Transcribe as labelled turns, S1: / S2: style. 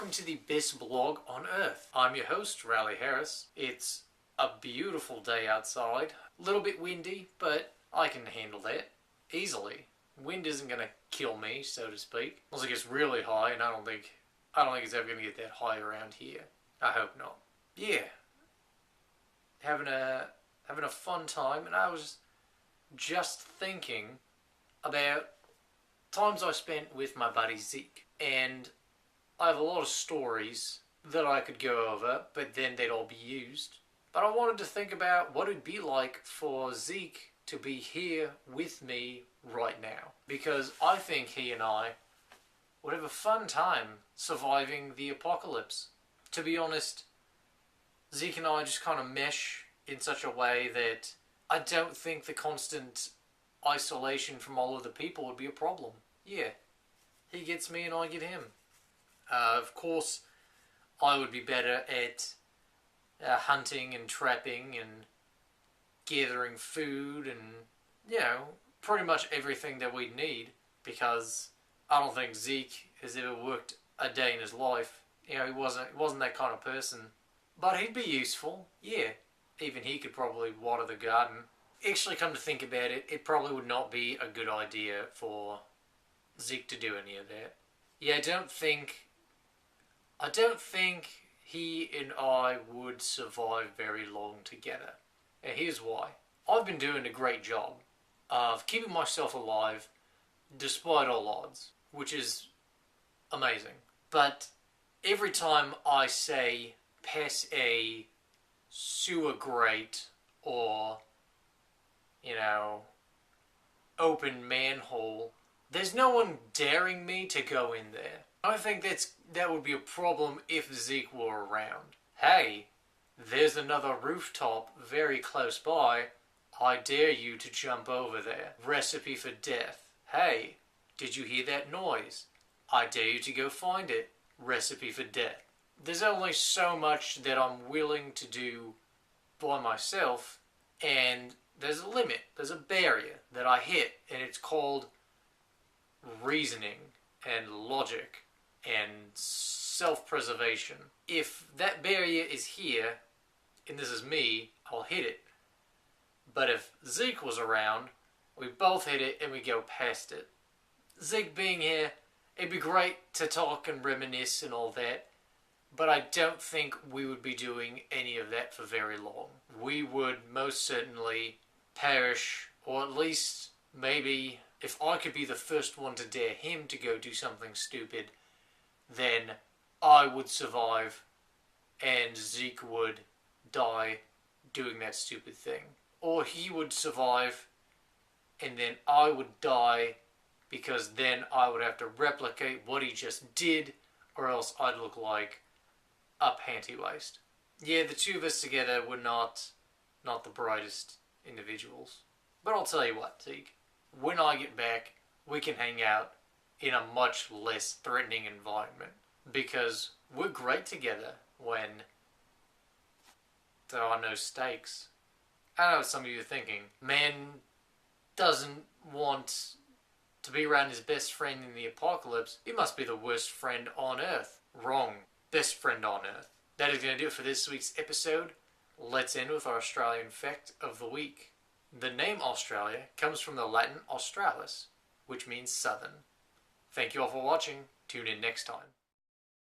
S1: welcome to the best blog on earth. I'm your host, Riley Harris. It's a beautiful day outside. A little bit windy, but I can handle that easily. Wind isn't going to kill me, so to speak. Unless it gets really high, and I don't think it's ever going to get that high around here. I hope not. Yeah. Having a fun time, and I was just thinking about times I spent with my buddy Zeke, and I have a lot of stories that I could go over, but then they'd all be used. But I wanted to think about what it'd be like for Zeke to be here with me right now, because I think he and I would have a fun time surviving the apocalypse. To be honest, Zeke and I just kind of mesh in such a way that I don't think the constant isolation from all of the people would be a problem. Yeah, he gets me and I get him. Of course, I would be better at hunting and trapping and gathering food and, pretty much everything that we need, because I don't think Zeke has ever worked a day in his life. He wasn't that kind of person. But he'd be useful, yeah. Even he could probably water the garden. Actually, come to think about it, it probably would not be a good idea for Zeke to do any of that. Yeah, I don't think he and I would survive very long together. And here's why. I've been doing a great job of keeping myself alive despite all odds, which is amazing. But every time I say pass a sewer grate or, open manhole, there's no one daring me to go in there. I think that would be a problem if Zeke were around. Hey, there's another rooftop very close by. I dare you to jump over there. Recipe for death. Hey, did you hear that noise? I dare you to go find it. Recipe for death. There's only so much that I'm willing to do by myself, and there's a limit. There's a barrier that I hit, and it's called reasoning and logic and self-preservation. If that barrier is here, and this is me, I'll hit it. But if Zeke was around, we both hit it and we go past it. Zeke being here, it'd be great to talk and reminisce and all that, but I don't think we would be doing any of that for very long. We would most certainly perish, or at least maybe if I could be the first one to dare him to go do something stupid, then I would survive and Zeke would die doing that stupid thing. Or he would survive and then I would die, because then I would have to replicate what he just did, or else I'd look like a panty waist. Yeah, the two of us together were not the brightest individuals. But I'll tell you what, Zeke, when I get back, we can hang out in a much less threatening environment, because we're great together when there are no stakes. I know what some of you are thinking. Man doesn't want to be around his best friend in the apocalypse. He must be the worst friend on earth. Wrong. Best friend on earth. That is going to do it for this week's episode. Let's end with our Australian fact of the week. The name Australia comes from the Latin australis, which means southern. Thank you all for watching. Tune in next time.